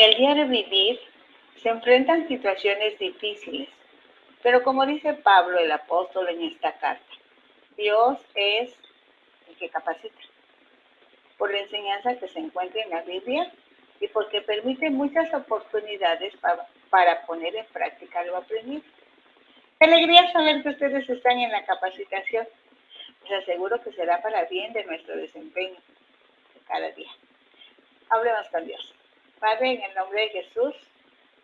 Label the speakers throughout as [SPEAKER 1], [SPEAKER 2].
[SPEAKER 1] el diario vivir se enfrentan situaciones difíciles, pero como dice Pablo el apóstol en esta carta, Dios es el que capacita. Por la enseñanza que se encuentra en la Biblia y porque permite muchas oportunidades para poner en práctica lo aprendido. Qué alegría saber que ustedes están en la capacitación. Les aseguro que será para bien de nuestro desempeño de cada día. Hablemos con Dios. Padre, en el nombre de Jesús,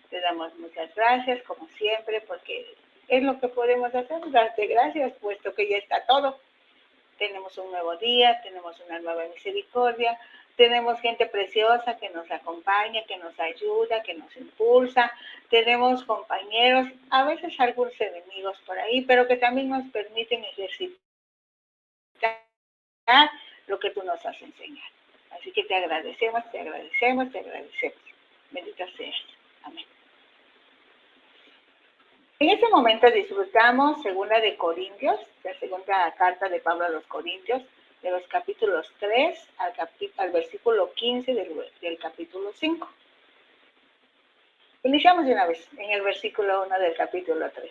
[SPEAKER 1] te damos muchas gracias, como siempre, porque es lo que podemos hacer, darte gracias, puesto que ya está todo. Tenemos un nuevo día, tenemos una nueva misericordia, tenemos gente preciosa que nos acompaña, que nos ayuda, que nos impulsa, tenemos compañeros, a veces algunos enemigos por ahí, pero que también nos permiten ejercitar lo que tú nos has enseñado. Así que te agradecemos, te agradecemos, te agradecemos. Bendito seas. Amén. En este momento disfrutamos segunda de Corintios, la segunda carta de Pablo a los Corintios, de los capítulos 3 al versículo 15 del capítulo 5. Iniciamos de una vez en el versículo 1 del capítulo 3.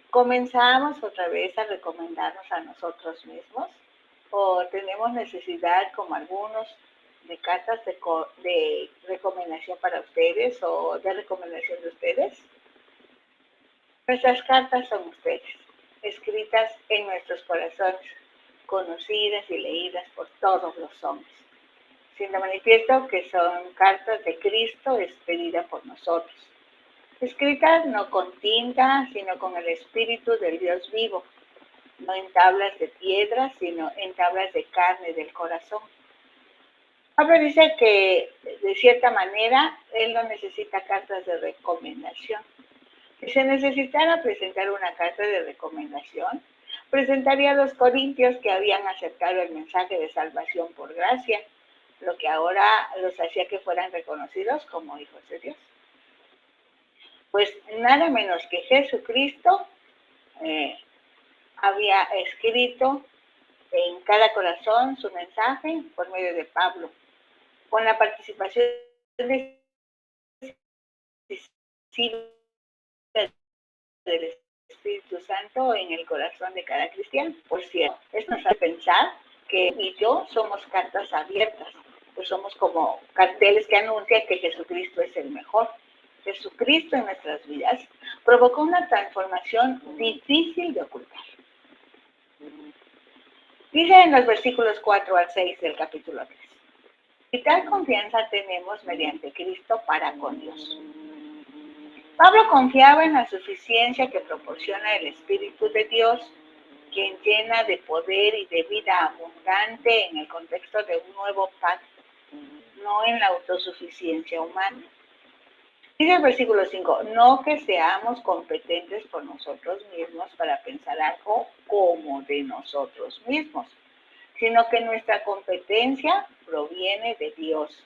[SPEAKER 1] ¿Comenzamos otra vez a recomendarnos a nosotros mismos? ¿O tenemos necesidad, como algunos, de cartas de recomendación para ustedes o de recomendación de ustedes? Nuestras cartas son ustedes, escritas en nuestros corazones, conocidas y leídas por todos los hombres, siendo manifiesto que son cartas de Cristo expedidas por nosotros, escritas no con tinta, sino con el Espíritu del Dios vivo, no en tablas de piedra, sino en tablas de carne del corazón. Pablo dice que, de cierta manera, él no necesita cartas de recomendación. Si se necesitara presentar una carta de recomendación, presentaría a los corintios que habían aceptado el mensaje de salvación por gracia, lo que ahora los hacía que fueran reconocidos como hijos de Dios. Pues nada menos que Jesucristo había escrito en cada corazón su mensaje por medio de Pablo, con la participación del Espíritu Santo en el corazón de cada cristiano. Por cierto, esto nos hace pensar que y yo somos cartas abiertas, pues somos como carteles que anuncian que Jesucristo es el mejor. Jesucristo en nuestras vidas provocó una transformación difícil de ocultar. Dice en los versículos 4 al 6 del capítulo 3. Y tal confianza tenemos mediante Cristo para con Dios. Pablo confiaba en la suficiencia que proporciona el Espíritu de Dios, quien llena de poder y de vida abundante en el contexto de un nuevo pacto, no en la autosuficiencia humana. Dice el versículo 5, no que seamos competentes por nosotros mismos para pensar algo como de nosotros mismos, sino que nuestra competencia proviene de Dios.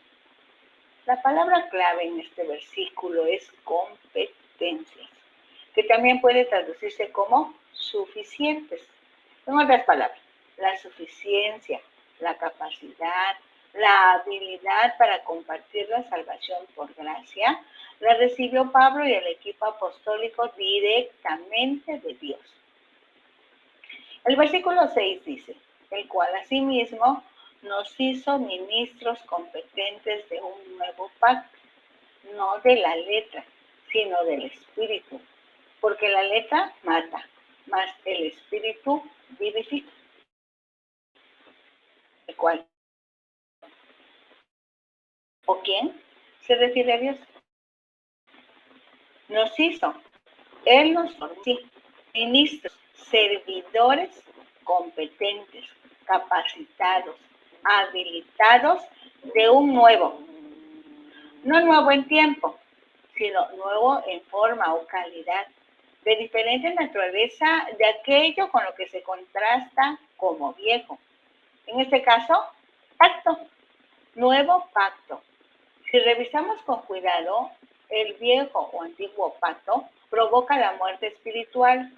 [SPEAKER 1] La palabra clave en este versículo es competencias, que también puede traducirse como suficientes. En otras palabras, la suficiencia, la capacidad, la habilidad para compartir la salvación por gracia, la recibió Pablo y el equipo apostólico directamente de Dios. El versículo 6 dice, el cual asimismo nos hizo ministros competentes de un nuevo pacto, no de la letra, sino del Espíritu, porque la letra mata, mas el Espíritu vivifica. ¿El cual? ¿O quién? Se refiere a Dios. Nos hizo, Él nos formó, ministros, servidores competentes, capacitados, habilitados de un nuevo. No nuevo en tiempo, sino nuevo en forma o calidad, de diferente naturaleza de aquello con lo que se contrasta como viejo. En este caso, pacto, nuevo pacto. Si revisamos con cuidado, el viejo o antiguo pacto provoca la muerte espiritual,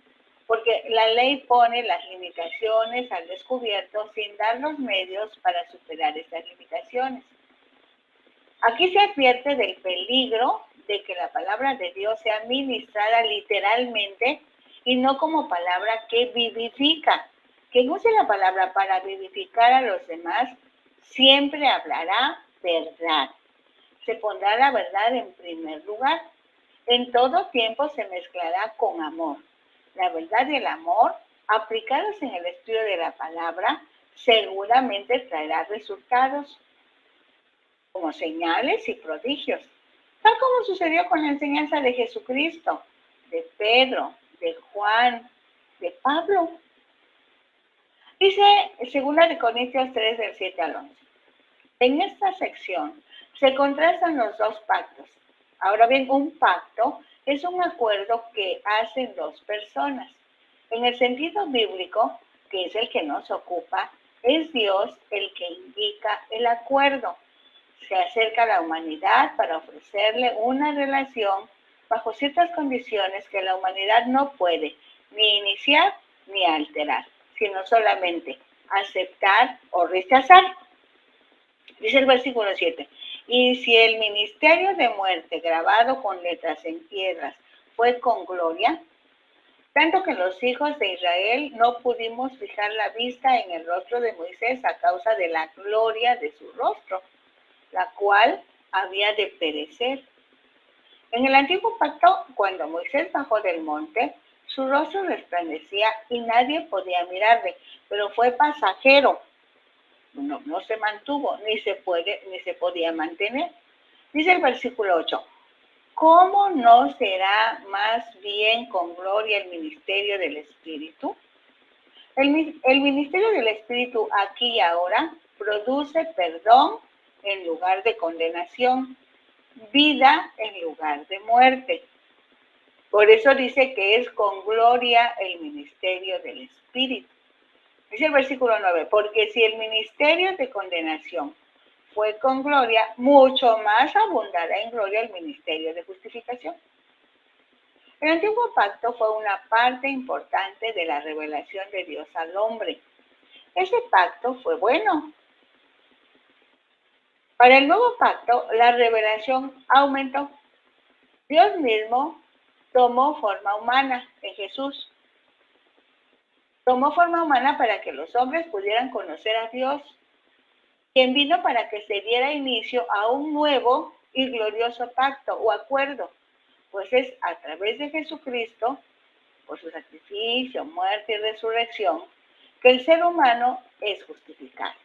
[SPEAKER 1] porque la ley pone las limitaciones al descubierto sin dar los medios para superar estas limitaciones. Aquí se advierte del peligro de que la palabra de Dios sea ministrada literalmente y no como palabra que vivifica. Quien use la palabra para vivificar a los demás siempre hablará verdad. Se pondrá la verdad en primer lugar. En todo tiempo se mezclará con amor. La verdad y el amor, aplicados en el estudio de la palabra, seguramente traerá resultados como señales y prodigios, tal como sucedió con la enseñanza de Jesucristo, de Pedro, de Juan, de Pablo. Dice 2 Corintios 3, del 7 al 11. En esta sección se contrastan los dos pactos. Ahora bien, un pacto es un acuerdo que hacen dos personas. En el sentido bíblico, que es el que nos ocupa, es Dios el que indica el acuerdo. Se acerca a la humanidad para ofrecerle una relación bajo ciertas condiciones que la humanidad no puede ni iniciar ni alterar, sino solamente aceptar o rechazar. Dice el versículo 7, y si el ministerio de muerte grabado con letras en piedras fue con gloria, tanto que los hijos de Israel no pudimos fijar la vista en el rostro de Moisés a causa de la gloria de su rostro, la cual había de perecer. En el antiguo pacto, cuando Moisés bajó del monte, su rostro resplandecía y nadie podía mirarle, pero fue pasajero. No se mantuvo, ni se podía mantener. Dice el versículo 8, ¿cómo no será más bien con gloria el ministerio del Espíritu? El ministerio del Espíritu aquí y ahora produce perdón en lugar de condenación, vida en lugar de muerte. Por eso dice que es con gloria el ministerio del Espíritu. Dice el versículo 9, porque si el ministerio de condenación fue con gloria, mucho más abundará en gloria el ministerio de justificación. El antiguo pacto fue una parte importante de la revelación de Dios al hombre. Ese pacto fue bueno. Para el nuevo pacto, la revelación aumentó. Dios mismo tomó forma humana en Jesús. Tomó forma humana para que los hombres pudieran conocer a Dios, quien vino para que se diera inicio a un nuevo y glorioso pacto o acuerdo, pues es a través de Jesucristo, por su sacrificio, muerte y resurrección, que el ser humano es justificado.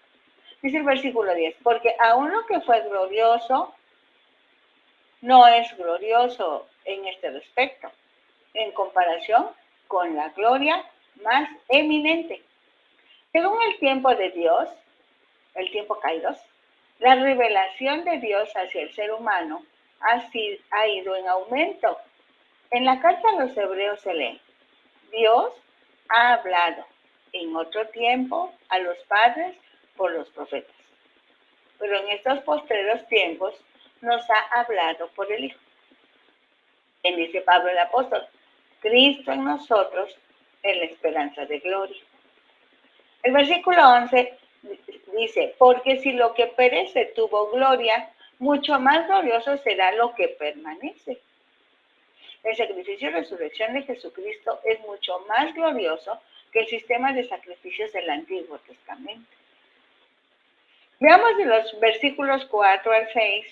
[SPEAKER 1] Dice el versículo 10, porque aún lo que fue glorioso no es glorioso en este respecto, en comparación con la gloria más eminente. Según el tiempo de Dios, el tiempo kairos, la revelación de Dios hacia el ser humano ha ido en aumento. En la carta a los Hebreos se lee, Dios ha hablado en otro tiempo a los padres por los profetas, pero en estos postreros tiempos nos ha hablado por el Hijo. En dice Pablo el apóstol, Cristo en nosotros es la esperanza de gloria. El versículo 11 dice, porque si lo que perece tuvo gloria, mucho más glorioso será lo que permanece. El sacrificio y resurrección de Jesucristo es mucho más glorioso que el sistema de sacrificios del Antiguo Testamento. Veamos de los versículos 4 al 6,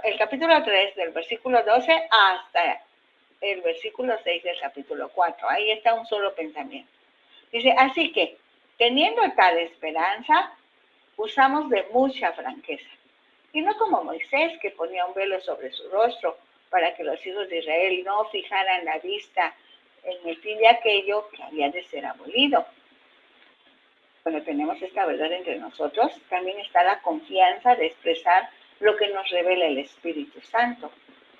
[SPEAKER 1] el capítulo 3, del versículo 12 hasta el versículo 6 del capítulo 4. Ahí está un solo pensamiento. Dice, así que, teniendo tal esperanza, usamos de mucha franqueza. Y no como Moisés, que ponía un velo sobre su rostro para que los hijos de Israel no fijaran la vista en el fin de aquello que había de ser abolido. Cuando tenemos esta verdad entre nosotros, también está la confianza de expresar lo que nos revela el Espíritu Santo,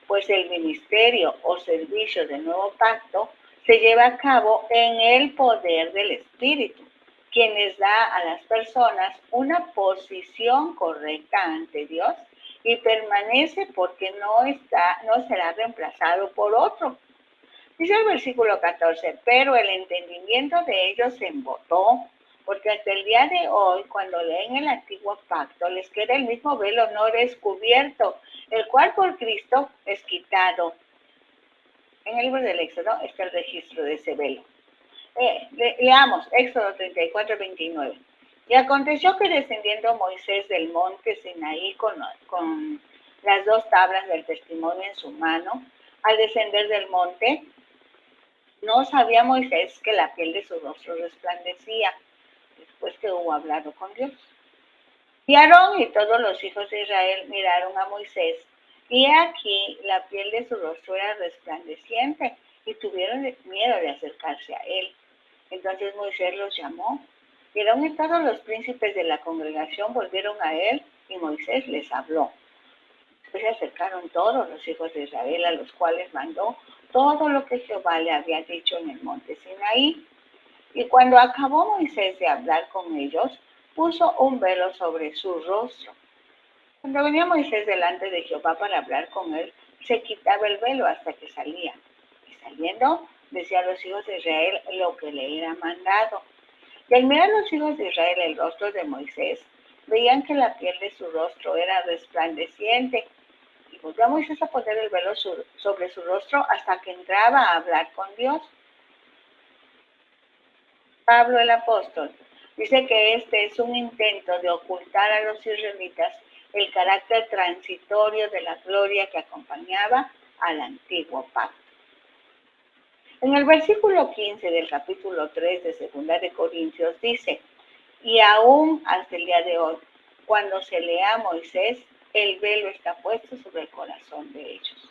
[SPEAKER 1] pues el ministerio o servicio del nuevo pacto se lleva a cabo en el poder del Espíritu, quien les da a las personas una posición correcta ante Dios y permanece porque no será reemplazado por otro. Dice el versículo 14, pero el entendimiento de ellos se embotó, porque hasta el día de hoy, cuando leen el antiguo pacto, les queda el mismo velo no descubierto, el cual por Cristo es quitado. En el libro del Éxodo está el registro de ese velo. Leamos Éxodo 34, 29. Y aconteció que descendiendo Moisés del monte Sinaí con las 2 tablas del testimonio en su mano, al descender del monte, no sabía Moisés que la piel de su rostro resplandecía, después que hubo hablado con Dios. Y Aarón y todos los hijos de Israel miraron a Moisés, y aquí la piel de su rostro era resplandeciente, y tuvieron miedo de acercarse a él. Entonces Moisés los llamó, y Aarón y todos los príncipes de la congregación volvieron a él, y Moisés les habló. Después se acercaron todos los hijos de Israel, a los cuales mandó todo lo que Jehová le había dicho en el monte Sinaí. Y cuando acabó Moisés de hablar con ellos, puso un velo sobre su rostro. Cuando venía Moisés delante de Jehová para hablar con él, se quitaba el velo hasta que salía. Y saliendo, decía a los hijos de Israel lo que le era mandado. Y al mirar los hijos de Israel el rostro de Moisés, veían que la piel de su rostro era resplandeciente. Y volvió a Moisés a poner el velo sobre su rostro hasta que entraba a hablar con Dios. Pablo el apóstol dice que este es un intento de ocultar a los israelitas el carácter transitorio de la gloria que acompañaba al antiguo pacto. En el versículo 15 del capítulo 3 de 2 de Corintios dice, y aún hasta el día de hoy, cuando se lea a Moisés, el velo está puesto sobre el corazón de ellos.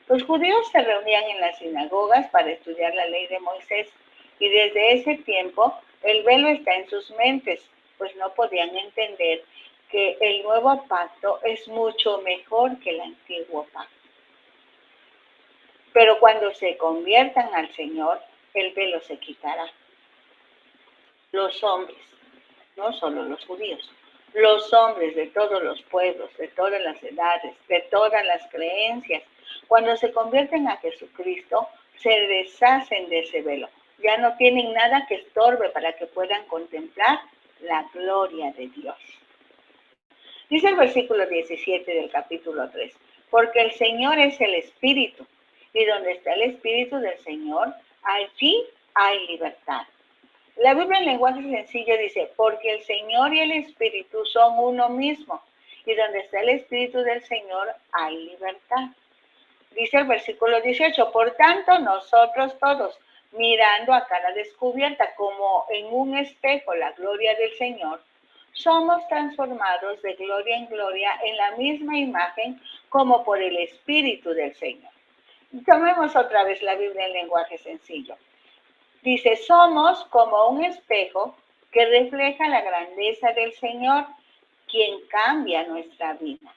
[SPEAKER 1] Los judíos se reunían en las sinagogas para estudiar la ley de Moisés, y desde ese tiempo el velo está en sus mentes, pues no podían entender que el nuevo pacto es mucho mejor que el antiguo pacto. Pero cuando se conviertan al Señor, el velo se quitará. Los hombres, no solo los judíos, los hombres de todos los pueblos, de todas las edades, de todas las creencias, cuando se convierten a Jesucristo, se deshacen de ese velo. Ya no tienen nada que estorbe para que puedan contemplar la gloria de Dios. Dice el versículo 17 del capítulo 3, porque el Señor es el Espíritu, y donde está el Espíritu del Señor, allí hay libertad. La Biblia en lenguaje sencillo dice, porque el Señor y el Espíritu son uno mismo, y donde está el Espíritu del Señor hay libertad. Dice el versículo 18, por tanto nosotros todos, mirando a cara descubierta como en un espejo la gloria del Señor, somos transformados de gloria en gloria en la misma imagen como por el Espíritu del Señor. Tomemos otra vez la Biblia en lenguaje sencillo. Dice, somos como un espejo que refleja la grandeza del Señor, quien cambia nuestra vida.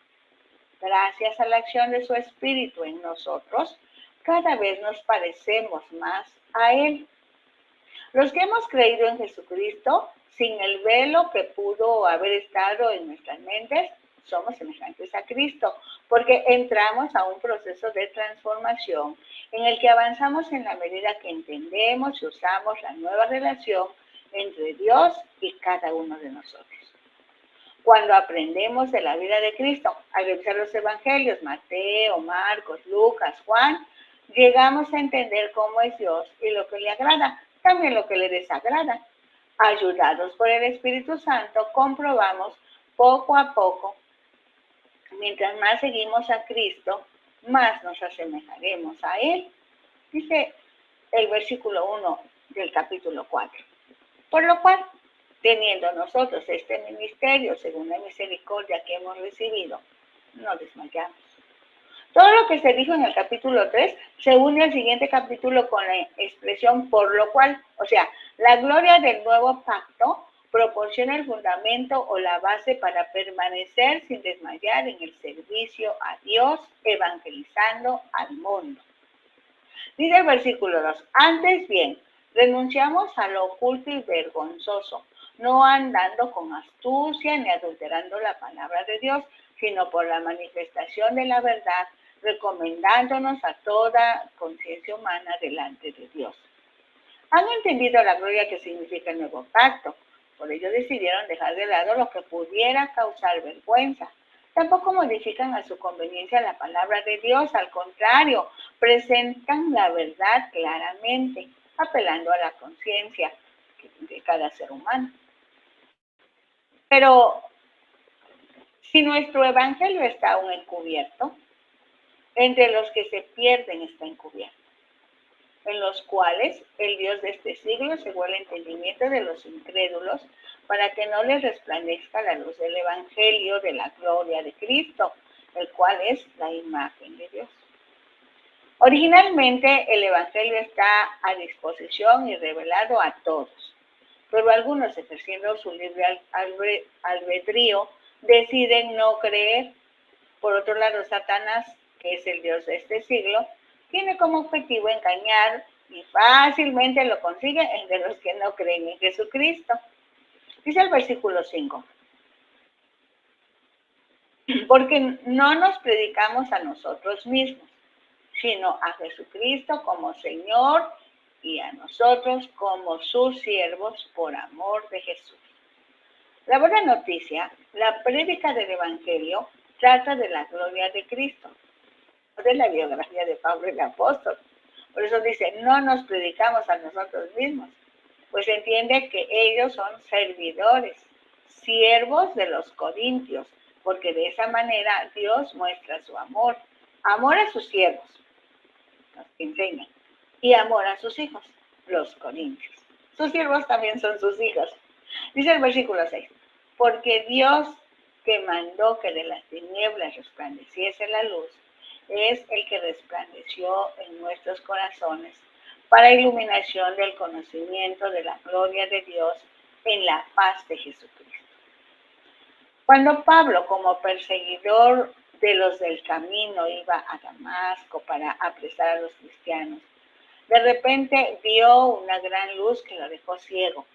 [SPEAKER 1] Gracias a la acción de su Espíritu en nosotros, cada vez nos parecemos más a Él. Los que hemos creído en Jesucristo, sin el velo que pudo haber estado en nuestras mentes, somos semejantes a Cristo, porque entramos a un proceso de transformación en el que avanzamos en la medida que entendemos y usamos la nueva relación entre Dios y cada uno de nosotros. Cuando aprendemos de la vida de Cristo, al revisar los evangelios, Mateo, Marcos, Lucas, Juan, llegamos a entender cómo es Dios y lo que le agrada, también lo que le desagrada. Ayudados por el Espíritu Santo, comprobamos poco a poco, mientras más seguimos a Cristo, más nos asemejaremos a Él. Dice el versículo 1 del capítulo 4. Por lo cual, teniendo nosotros este ministerio según la misericordia que hemos recibido, no desmayamos. Todo lo que se dijo en el capítulo 3 se une al siguiente capítulo con la expresión por lo cual, o sea, la gloria del nuevo pacto proporciona el fundamento o la base para permanecer sin desmayar en el servicio a Dios, evangelizando al mundo. Dice el versículo 2, antes bien, renunciamos a lo oculto y vergonzoso, no andando con astucia ni adulterando la palabra de Dios, sino por la manifestación de la verdad, recomendándonos a toda conciencia humana delante de Dios. ¿Han entendido la gloria que significa el nuevo pacto? Por ello decidieron dejar de lado lo que pudiera causar vergüenza. Tampoco modifican a su conveniencia la palabra de Dios, al contrario, presentan la verdad claramente, apelando a la conciencia de cada ser humano. Pero si nuestro evangelio está aún encubierto, entre los que se pierden está encubierto, en los cuales el Dios de este siglo cegó el entendimiento de los incrédulos para que no les resplandezca la luz del evangelio de la gloria de Cristo, el cual es la imagen de Dios. Originalmente el evangelio está a disposición y revelado a todos, pero algunos, ejerciendo su libre albedrío, deciden no creer. Por otro lado, Satanás, que es el Dios de este siglo, tiene como objetivo engañar y fácilmente lo consigue entre los que no creen en Jesucristo. Dice el versículo 5. Porque no nos predicamos a nosotros mismos, sino a Jesucristo como Señor y a nosotros como sus siervos por amor de Jesús. La buena noticia, la prédica del Evangelio, trata de la gloria de Cristo, no de la biografía de Pablo el apóstol. Por eso dice, no nos predicamos a nosotros mismos, pues entiende que ellos son servidores, siervos de los corintios, porque de esa manera Dios muestra su amor a sus siervos, los que enseñan, y amor a sus hijos, los corintios. Sus siervos también son sus hijos. Dice el versículo 6, porque Dios que mandó que de las tinieblas resplandeciese la luz, es el que resplandeció en nuestros corazones para iluminación del conocimiento de la gloria de Dios en la paz de Jesucristo. Cuando Pablo, como perseguidor de los del camino, iba a Damasco para apresar a los cristianos, de repente vio una gran luz que lo dejó ciego.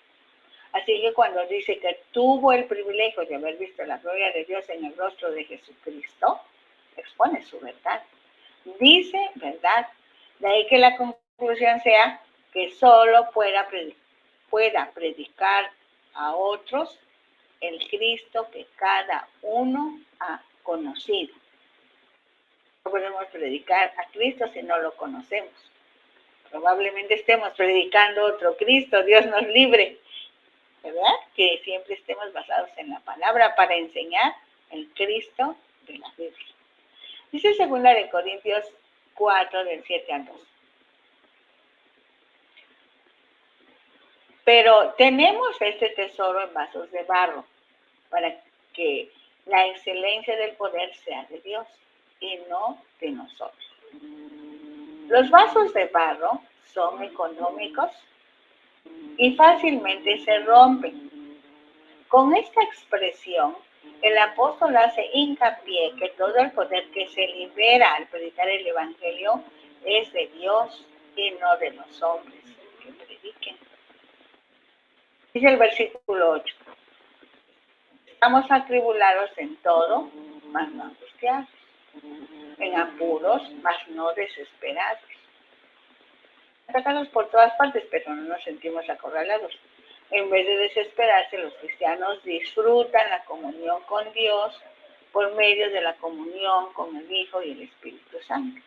[SPEAKER 1] Así que cuando dice que tuvo el privilegio de haber visto la gloria de Dios en el rostro de Jesucristo, expone su verdad. Dice verdad. De ahí que la conclusión sea que solo pueda predicar a otros el Cristo que cada uno ha conocido. No podemos predicar a Cristo si no lo conocemos. Probablemente estemos predicando otro Cristo, Dios nos libre, ¿verdad? Que siempre estemos basados en la palabra para enseñar el Cristo de la Biblia. Dice 2 de Corintios 4, del 7 al 2. Pero tenemos este tesoro en vasos de barro, para que la excelencia del poder sea de Dios y no de nosotros. Los vasos de barro son económicos y fácilmente se rompen. Con esta expresión, el apóstol hace hincapié que todo el poder que se libera al predicar el Evangelio es de Dios y no de los hombres que prediquen. Dice el versículo 8. Estamos atribulados en todo, mas no angustiados, en apuros, mas no desesperados, atacados por todas partes, pero no nos sentimos acorralados. En vez de desesperarse, los cristianos disfrutan la comunión con Dios por medio de la comunión con el Hijo y el Espíritu Santo.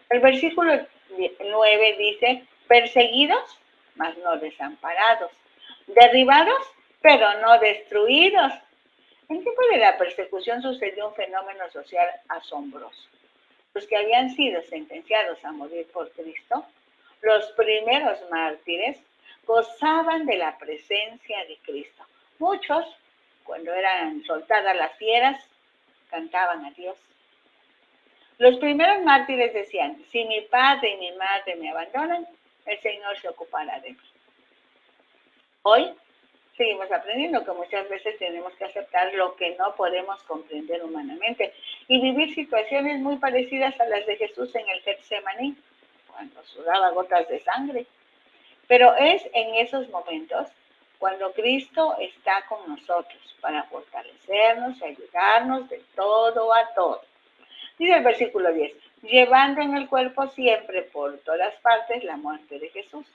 [SPEAKER 1] El versículo 9 dice, perseguidos, mas no desamparados, derribados, pero no destruidos. En tiempo de la persecución sucedió un fenómeno social asombroso. Los que habían sido sentenciados a morir por Cristo, los primeros mártires, gozaban de la presencia de Cristo. Muchos, cuando eran soltadas las fieras, cantaban a Dios. Los primeros mártires decían, si mi padre y mi madre me abandonan, el Señor se ocupará de mí. Hoy seguimos aprendiendo que muchas veces tenemos que aceptar lo que no podemos comprender humanamente y vivir situaciones muy parecidas a las de Jesús en el Getsemaní, cuando sudaba gotas de sangre. Pero es en esos momentos cuando Cristo está con nosotros para fortalecernos y ayudarnos de todo a todo. Dice el versículo 10, llevando en el cuerpo siempre por todas partes la muerte de Jesús,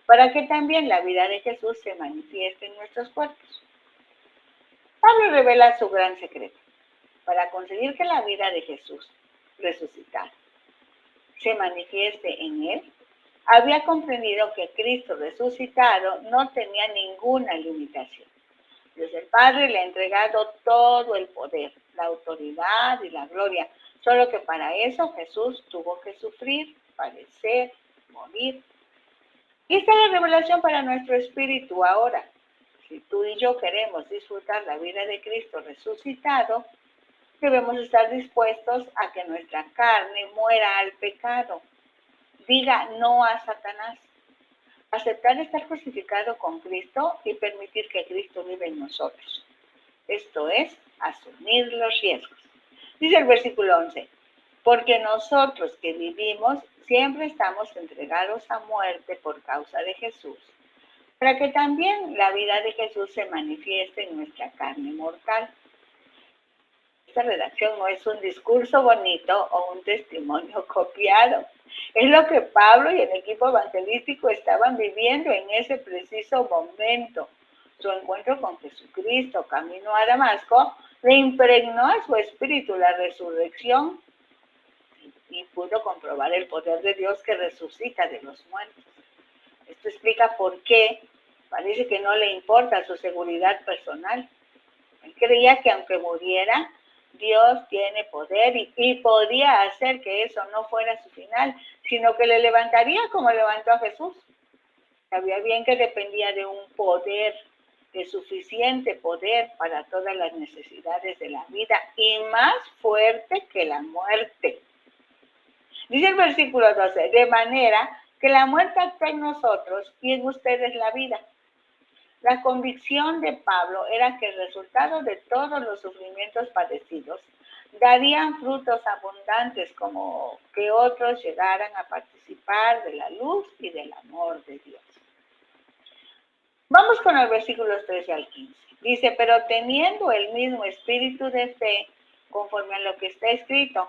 [SPEAKER 1] para que también la vida de Jesús se manifieste en nuestros cuerpos. Pablo revela su gran secreto. Para conseguir que la vida de Jesús resucitado se manifieste en él, había comprendido que Cristo resucitado no tenía ninguna limitación. Dios el Padre le ha entregado todo el poder, la autoridad y la gloria, solo que para eso Jesús tuvo que sufrir, padecer, morir. Y esta es la revelación para nuestro espíritu ahora. Si tú y yo queremos disfrutar la vida de Cristo resucitado, debemos estar dispuestos a que nuestra carne muera al pecado. Diga no a Satanás. Aceptar estar crucificado con Cristo y permitir que Cristo viva en nosotros. Esto es asumir los riesgos. Dice el versículo 11, porque nosotros que vivimos siempre estamos entregados a muerte por causa de Jesús, para que también la vida de Jesús se manifieste en nuestra carne mortal. Esta redacción no es un discurso bonito o un testimonio copiado. Es lo que Pablo y el equipo evangelístico estaban viviendo en ese preciso momento. Su encuentro con Jesucristo, camino a Damasco, le impregnó a su espíritu la resurrección y pudo comprobar el poder de Dios que resucita de los muertos. Esto explica por qué parece que no le importa su seguridad personal. Él creía que aunque muriera, Dios tiene poder y podía hacer que eso no fuera su final, sino que le levantaría como levantó a Jesús. Sabía bien que dependía de un poder, de suficiente poder para todas las necesidades de la vida y más fuerte que la muerte. Dice el versículo 12, de manera que la muerte actúa en nosotros y en ustedes la vida. La convicción de Pablo era que el resultado de todos los sufrimientos padecidos darían frutos abundantes como que otros llegaran a participar de la luz y del amor de Dios. Vamos con los versículos 13 al 15. Dice, pero teniendo el mismo espíritu de fe, conforme a lo que está escrito,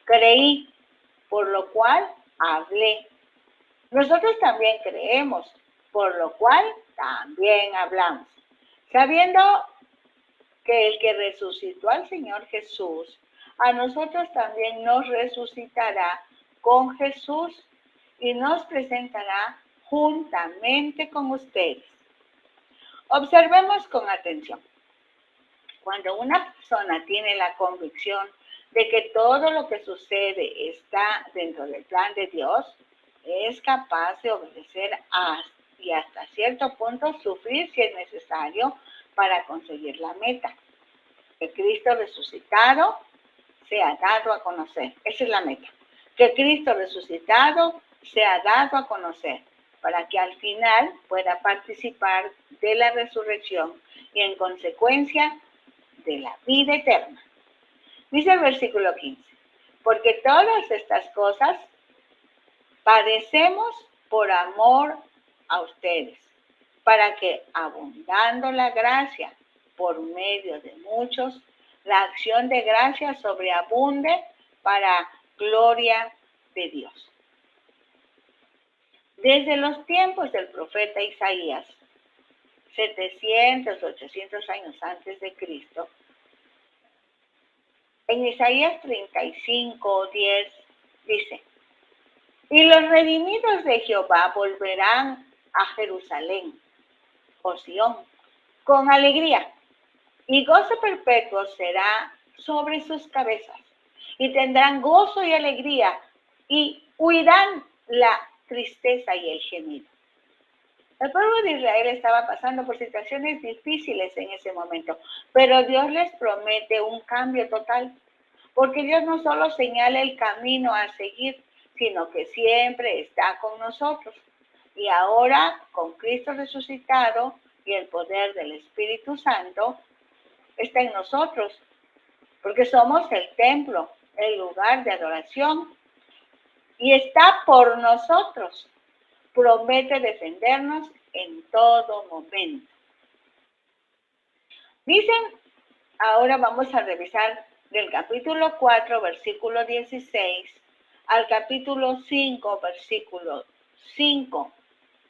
[SPEAKER 1] creí, por lo cual hablé. Nosotros también creemos, por lo cual también hablamos, sabiendo que el que resucitó al Señor Jesús, a nosotros también nos resucitará con Jesús y nos presentará juntamente con ustedes. Observemos con atención. Cuando una persona tiene la convicción de que todo lo que sucede está dentro del plan de Dios, es capaz de obedecer y hasta cierto punto sufrir si es necesario para conseguir la meta. Que Cristo resucitado sea dado a conocer. Esa es la meta. Que Cristo resucitado sea dado a conocer para que al final pueda participar de la resurrección y en consecuencia de la vida eterna. Dice el versículo 15, porque todas estas cosas padecemos por amor a ustedes, para que abundando la gracia por medio de muchos, la acción de gracia sobreabunde para gloria de Dios. Desde los tiempos del profeta Isaías, 700, 800 años antes de Cristo, en Isaías 35:10 dice, y los redimidos de Jehová volverán a Jerusalén, o Sión, con alegría, y gozo perpetuo será sobre sus cabezas, y tendrán gozo y alegría, y huirán la tristeza y el gemido. El pueblo de Israel estaba pasando por situaciones difíciles en ese momento, pero Dios les promete un cambio total, porque Dios no solo señala el camino a seguir, sino que siempre está con nosotros. Y ahora, con Cristo resucitado y el poder del Espíritu Santo, está en nosotros, porque somos el templo, el lugar de adoración, y está por nosotros. Promete defendernos en todo momento. Dicen, ahora vamos a revisar del capítulo 4, versículo 16, al capítulo 5, versículo 5.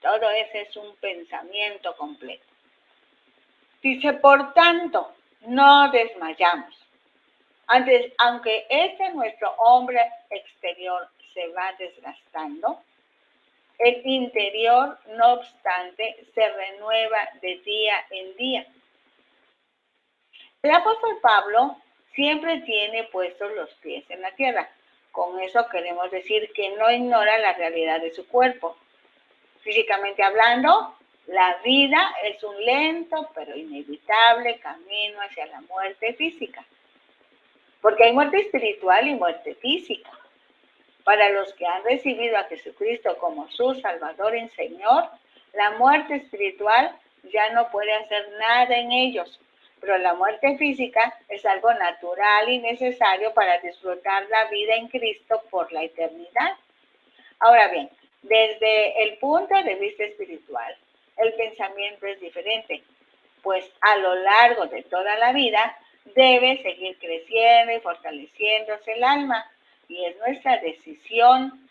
[SPEAKER 1] Todo ese es un pensamiento completo. Dice, por tanto, no desmayamos. Antes, aunque nuestro hombre exterior se va desgastando, el interior, no obstante, se renueva de día en día. El apóstol Pablo siempre tiene puestos los pies en la tierra. Con eso queremos decir que no ignora la realidad de su cuerpo. Físicamente hablando, la vida es un lento pero inevitable camino hacia la muerte física. Porque hay muerte espiritual y muerte física. Para los que han recibido a Jesucristo como su Salvador y Señor, la muerte espiritual ya no puede hacer nada en ellos. Pero la muerte física es algo natural y necesario para disfrutar la vida en Cristo por la eternidad. Ahora bien, desde el punto de vista espiritual, el pensamiento es diferente, pues a lo largo de toda la vida debe seguir creciendo y fortaleciéndose el alma, y es nuestra decisión,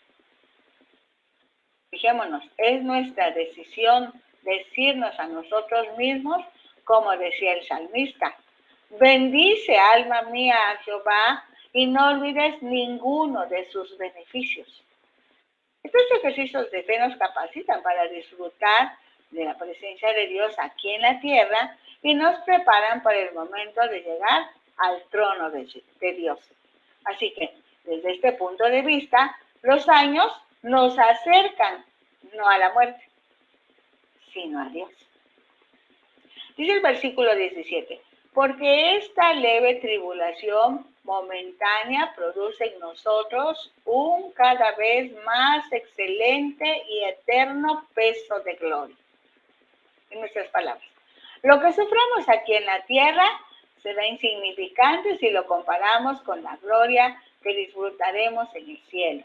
[SPEAKER 1] fijémonos, es nuestra decisión decirnos a nosotros mismos, como decía el salmista, bendice alma mía a Jehová y no olvides ninguno de sus beneficios. Estos ejercicios de fe nos capacitan para disfrutar de la presencia de Dios aquí en la tierra y nos preparan para el momento de llegar al trono de Dios. Así que, desde este punto de vista, los años nos acercan no a la muerte, sino a Dios. Dice el versículo 17, porque esta leve tribulación momentánea produce en nosotros un cada vez más excelente y eterno peso de gloria. En nuestras palabras, lo que suframos aquí en la tierra será insignificante si lo comparamos con la gloria que disfrutaremos en el cielo,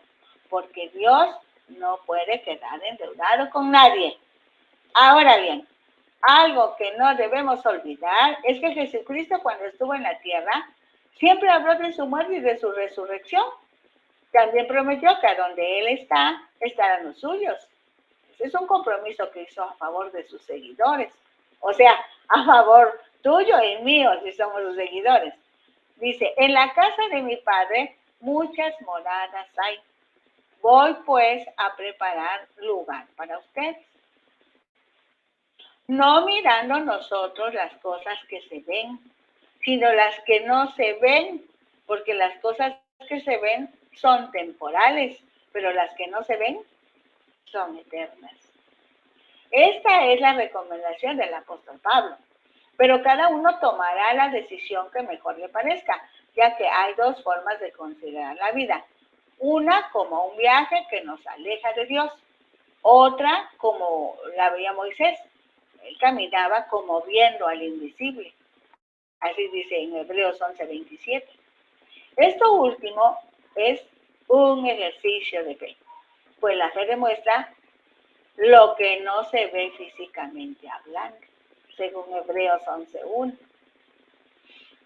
[SPEAKER 1] porque Dios no puede quedar endeudado con nadie. Ahora bien, algo que no debemos olvidar es que Jesucristo, cuando estuvo en la tierra, siempre habló de su muerte y de su resurrección. También prometió que a donde Él está, estarán los suyos. Ese es un compromiso que hizo a favor de sus seguidores. O sea, a favor tuyo y mío, si somos sus seguidores. Dice, en la casa de mi Padre muchas moradas hay. Voy pues a preparar lugar para ustedes. No mirando nosotros las cosas que se ven, sino las que no se ven, porque las cosas que se ven son temporales, pero las que no se ven son eternas. Esta es la recomendación del apóstol Pablo, pero cada uno tomará la decisión que mejor le parezca, ya que hay dos formas de considerar la vida. Una como un viaje que nos aleja de Dios, otra como la veía Moisés. Él caminaba como viendo al invisible. Así dice en Hebreos 11:27. Esto último es un ejercicio de fe, pues la fe demuestra lo que no se ve físicamente hablando, según Hebreos 11:1.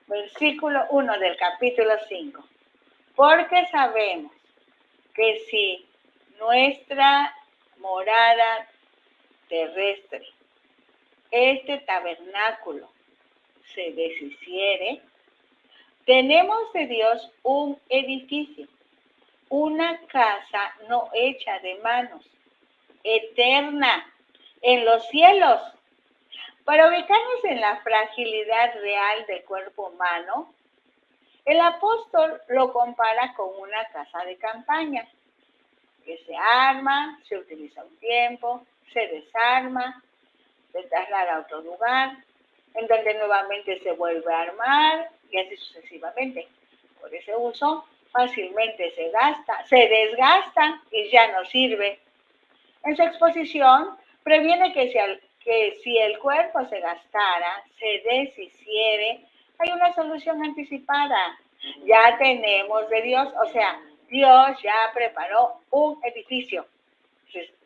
[SPEAKER 1] Versículo 1 del capítulo 5. Porque sabemos que si nuestra morada terrestre, este tabernáculo, se deshiciere, tenemos de Dios un edificio, una casa no hecha de manos, eterna en los cielos. Para ubicarnos en la fragilidad real del cuerpo humano, el apóstol lo compara con una casa de campaña, que se arma, se utiliza un tiempo, se desarma, se traslada a otro lugar, en donde nuevamente se vuelve a armar y así sucesivamente. Por ese uso fácilmente se gasta, se desgasta y ya no sirve. En su exposición previene que si el cuerpo se gastara, se deshiciere, hay una solución anticipada. Ya tenemos de Dios, o sea, Dios ya preparó un edificio.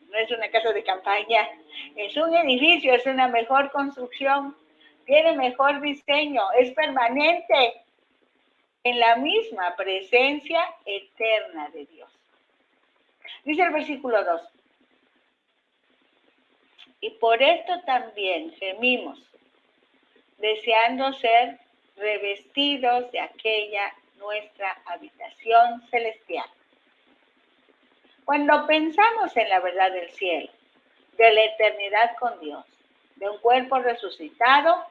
[SPEAKER 1] No es una casa de campaña, es un edificio, es una mejor construcción, tiene mejor diseño, es permanente en la misma presencia eterna de Dios. Dice el versículo 2. Y por esto también gemimos, deseando ser revestidos de aquella nuestra habitación celestial. Cuando pensamos en la verdad del cielo, de la eternidad con Dios, de un cuerpo resucitado,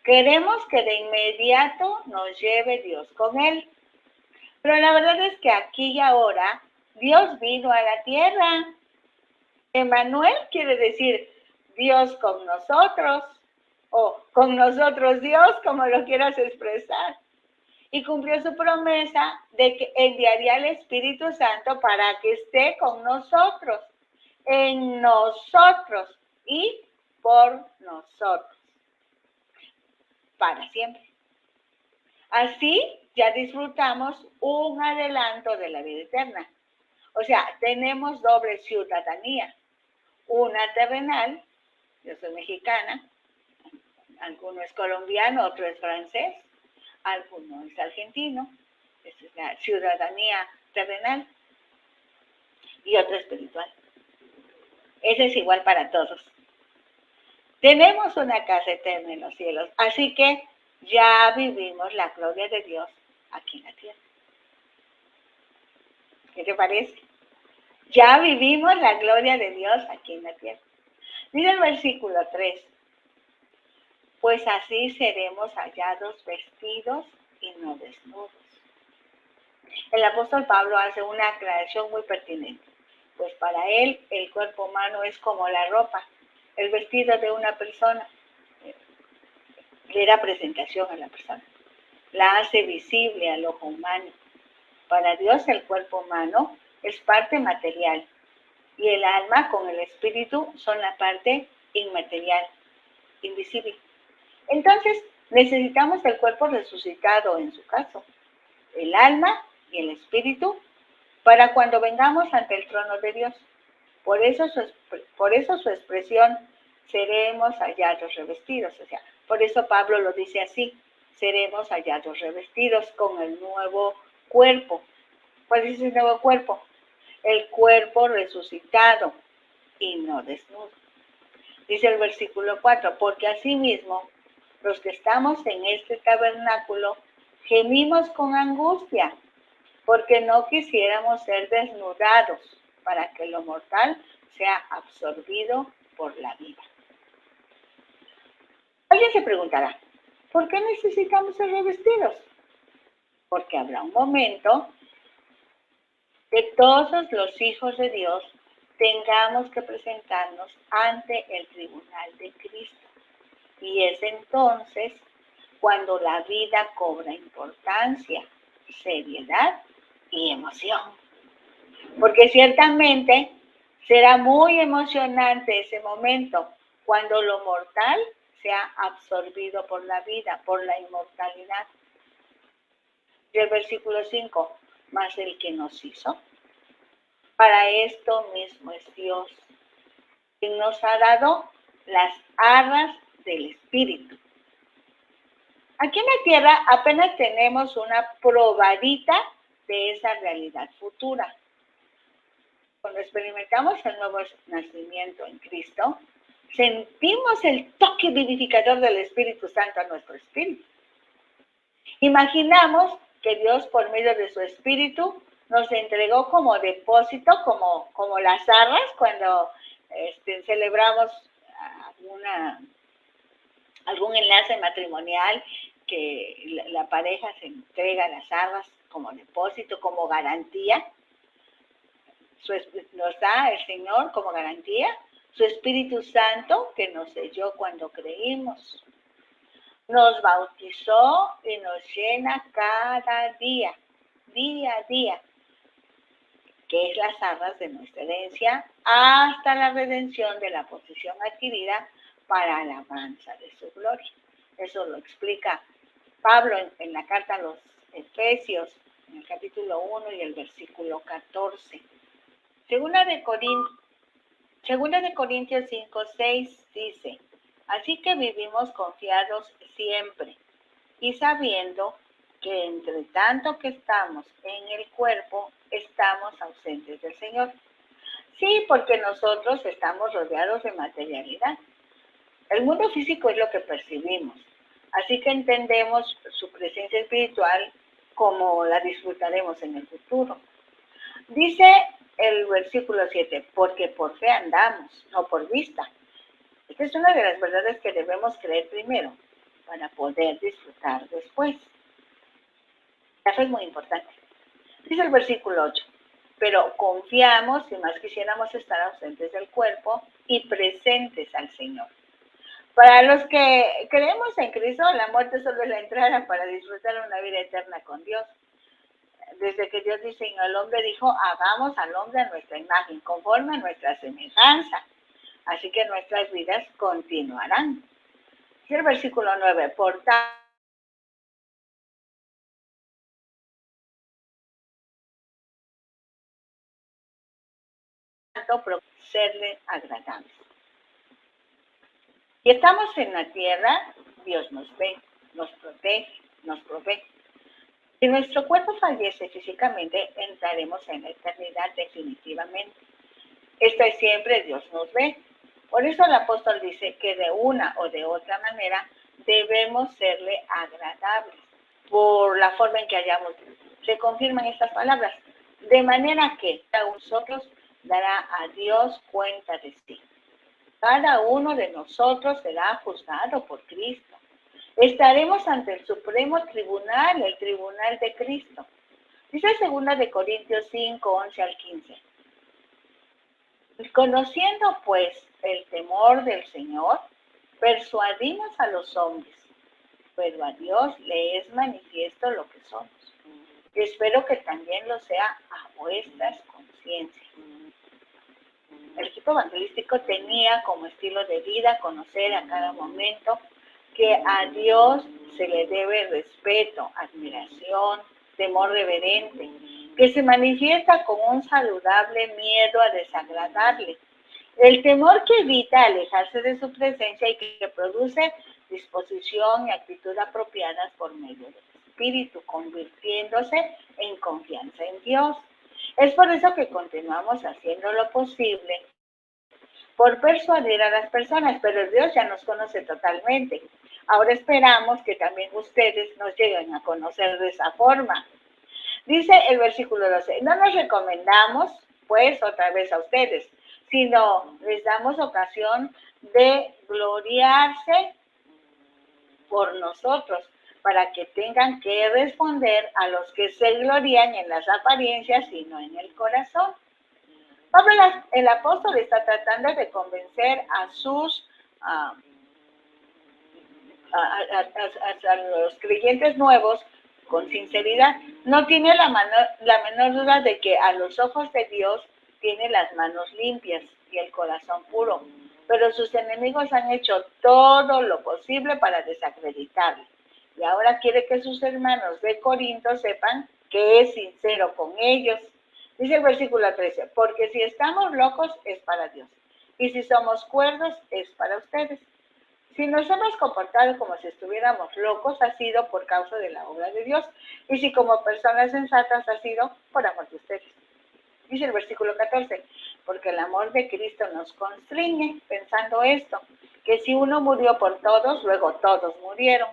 [SPEAKER 1] queremos que de inmediato nos lleve Dios con él. Pero la verdad es que aquí y ahora Dios vino a la tierra. Emmanuel quiere decir Dios con nosotros, o con nosotros Dios, como lo quieras expresar. Y cumplió su promesa de que enviaría al Espíritu Santo para que esté con nosotros, en nosotros y por nosotros, para siempre. Así ya disfrutamos un adelanto de la vida eterna. O sea, tenemos doble ciudadanía, una terrenal, yo soy mexicana, alguno es colombiano, otro es francés, alguno es argentino, esa es la ciudadanía terrenal, y otra espiritual. Ese es igual para todos. Tenemos una casa eterna en los cielos, así que ya vivimos la gloria de Dios aquí en la tierra. ¿Qué te parece? Ya vivimos la gloria de Dios aquí en la tierra. Mira el versículo 3. Pues así seremos hallados vestidos y no desnudos. El apóstol Pablo hace una aclaración muy pertinente, pues para él el cuerpo humano es como la ropa, el vestido de una persona. Le da presentación a la persona, la hace visible al ojo humano. Para Dios el cuerpo humano es parte material y el alma con el espíritu son la parte inmaterial, invisible. Entonces necesitamos el cuerpo resucitado en su caso, el alma y el espíritu, para cuando vengamos ante el trono de Dios. Por eso su expresión, seremos hallados revestidos. O sea, por eso Pablo lo dice así, seremos hallados revestidos con el nuevo cuerpo. ¿Cuál es ese nuevo cuerpo? El cuerpo resucitado y no desnudo. Dice el versículo 4, porque asimismo los que estamos en este tabernáculo gemimos con angustia, porque no quisiéramos ser desnudados para que lo mortal sea absorbido por la vida. Alguien se preguntará, ¿por qué necesitamos ser revestidos? Porque habrá un momento que todos los hijos de Dios tengamos que presentarnos ante el tribunal de Cristo. Y es entonces cuando la vida cobra importancia, seriedad y emoción. Porque ciertamente será muy emocionante ese momento cuando lo mortal sea absorbido por la vida, por la inmortalidad. Y el versículo 5, mas el que nos hizo, para esto mismo es Dios, quien nos ha dado las arras del Espíritu. Aquí en la tierra apenas tenemos una probadita de esa realidad futura. Cuando experimentamos el nuevo nacimiento en Cristo, sentimos el toque vivificador del Espíritu Santo a nuestro espíritu. Imaginamos que Dios, por medio de su Espíritu, nos entregó como depósito, como las arras, cuando celebramos algún enlace matrimonial, que la pareja se entrega las arras como depósito, como garantía. Nos da el Señor como garantía su Espíritu Santo que nos selló cuando creímos. Nos bautizó y nos llena cada día, día a día, que es las arras de nuestra herencia, hasta la redención de la posesión adquirida para alabanza de su gloria. Eso lo explica Pablo en la carta a los Efesios, en el capítulo 1 y el versículo 14. Segunda de Corintios 5:6 dice, así que vivimos confiados siempre y sabiendo que entre tanto que estamos en el cuerpo, estamos ausentes del Señor. Sí, porque nosotros estamos rodeados de materialidad. El mundo físico es lo que percibimos, así que entendemos su presencia espiritual como la disfrutaremos en el futuro. Dice el versículo 7, porque por fe andamos, no por vista. Esta es una de las verdades que debemos creer primero para poder disfrutar después. Eso es muy importante. Dice el versículo 8, pero confiamos si más quisiéramos estar ausentes del cuerpo y presentes al Señor. Para los que creemos en Cristo, la muerte solo es la entrada para disfrutar una vida eterna con Dios. Desde que Dios diseñó al hombre, dijo, hagamos al hombre a nuestra imagen, conforme a nuestra semejanza. Así que nuestras vidas continuarán. Y el versículo 9, por tanto, serle agradables. Y estamos en la tierra, Dios nos ve, nos protege, nos provee. Si nuestro cuerpo fallece físicamente, entraremos en la eternidad definitivamente. Esto es siempre, Dios nos ve. Por eso el apóstol dice que de una o de otra manera debemos serle agradables por la forma en que hayamos. Se confirman estas palabras. De manera que cada uno de nosotros dará a Dios cuenta de sí. Cada uno de nosotros será juzgado por Cristo. Estaremos ante el Supremo Tribunal, el Tribunal de Cristo. Dice 2 de Corintios 5, 11 al 15. Conociendo pues el temor del Señor, persuadimos a los hombres, pero a Dios le es manifiesto lo que somos. Y espero que también lo sea a vuestras conciencias. El equipo evangelístico tenía como estilo de vida conocer a cada momento que a Dios se le debe respeto, admiración, temor reverente, que se manifiesta con un saludable miedo a desagradarle. El temor que evita alejarse de su presencia y que produce disposición y actitud apropiadas por medio del Espíritu, convirtiéndose en confianza en Dios. Es por eso que continuamos haciendo lo posible por persuadir a las personas, pero Dios ya nos conoce totalmente. Ahora esperamos que también ustedes nos lleguen a conocer de esa forma. Dice el versículo 12, no nos recomendamos, pues, otra vez a ustedes, sino les damos ocasión de gloriarse por nosotros, para que tengan que responder a los que se glorían en las apariencias y no en el corazón. Pablo, el apóstol, está tratando de convencer a sus a los creyentes nuevos con sinceridad. No tiene la menor duda de que a los ojos de Dios tiene las manos limpias y el corazón puro, pero sus enemigos han hecho todo lo posible para desacreditarle. Y ahora quiere que sus hermanos de Corinto sepan que es sincero con ellos. Dice el versículo 13, porque si estamos locos es para Dios, y si somos cuerdos es para ustedes. Si nos hemos comportado como si estuviéramos locos, ha sido por causa de la obra de Dios, y si como personas sensatas, ha sido por amor de ustedes. Dice el versículo 14, porque el amor de Cristo nos constriñe, pensando esto, que si uno murió por todos, luego todos murieron.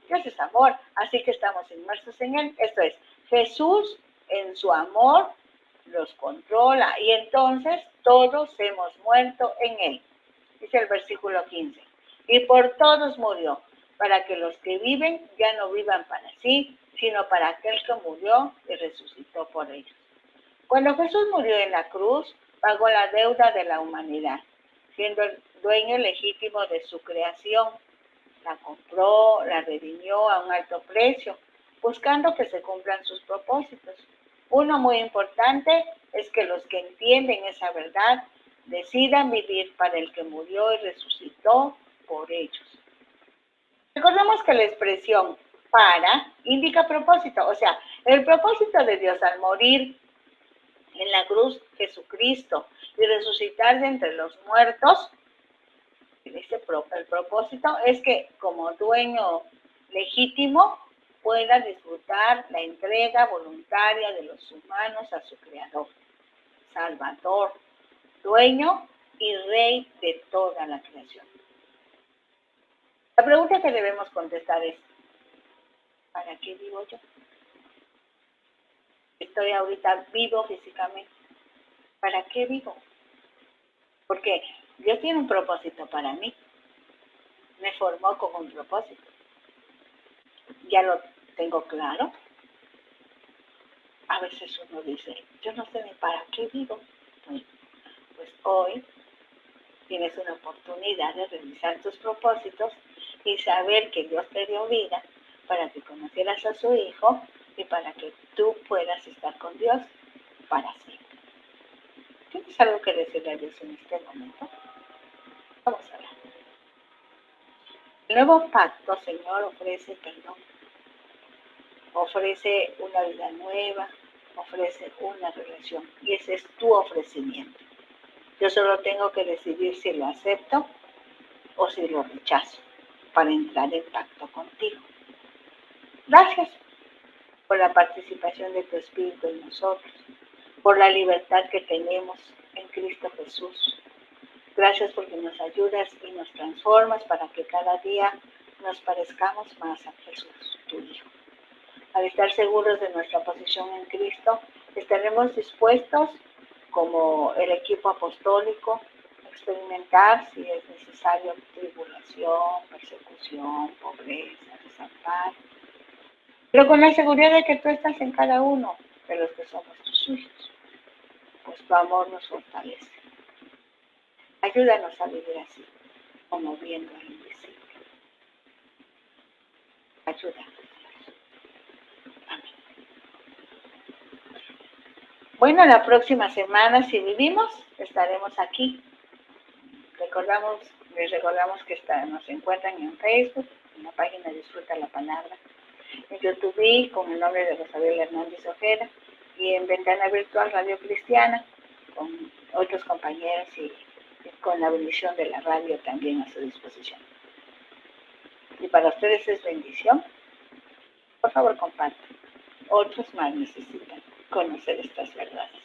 [SPEAKER 1] Dios es amor, así que estamos inmersos en Él. Esto es, Jesús en su amor los controla y entonces todos hemos muerto en Él. Dice el versículo 15, y por todos murió, para que los que viven ya no vivan para sí, sino para aquel que murió y resucitó por ellos. Cuando Jesús murió en la cruz, pagó la deuda de la humanidad, siendo el dueño legítimo de su creación. La compró, la redimió a un alto precio, buscando que se cumplan sus propósitos. Uno muy importante es que los que entienden esa verdad decidan vivir para el que murió y resucitó por ellos. Recordemos que la expresión para indica propósito, o sea, el propósito de Dios al morir en la cruz Jesucristo y resucitar de entre los muertos, el propósito es que como dueño legítimo pueda disfrutar la entrega voluntaria de los humanos a su Creador, Salvador, dueño y rey de toda la creación. La pregunta que debemos contestar es, ¿para qué vivo yo? Estoy ahorita vivo físicamente. ¿Para qué vivo? Porque Dios tiene un propósito para mí. Me formó con un propósito. Ya lo tengo claro. A veces uno dice, yo no sé ni para qué vivo. Pues hoy tienes una oportunidad de revisar tus propósitos y saber que Dios te dio vida para que conocieras a su Hijo y para que tú puedas estar con Dios para siempre. ¿Tienes algo que decirle a Dios en este momento? Vamos a hablar. El nuevo pacto, Señor, ofrece perdón, ofrece una vida nueva, ofrece una relación y ese es tu ofrecimiento. Yo solo tengo que decidir si lo acepto o si lo rechazo para entrar en pacto contigo. Gracias por la participación de tu Espíritu en nosotros, por la libertad que tenemos en Cristo Jesús. Gracias porque nos ayudas y nos transformas para que cada día nos parezcamos más a Jesús, tu Hijo. Al estar seguros de nuestra posición en Cristo, estaremos dispuestos, como el equipo apostólico, a experimentar, si es necesario, tribulación, persecución, pobreza, desamparo, pero con la seguridad de que tú estás en cada uno de los que somos tus hijos, pues tu amor nos fortalece. Ayúdanos a vivir así, como viendo al invisible. Ayúdanos. Amén. Bueno, la próxima semana, si vivimos, estaremos aquí. Les recordamos que nos encuentran en Facebook, en la página Disfruta la Palabra, en YouTube con el nombre de Rosabel Hernández Ojeda y en Ventana Virtual Radio Cristiana con otros compañeros y con la bendición de la radio también a su disposición. Si para ustedes es bendición, por favor compartan. Otros más necesitan conocer estas verdades.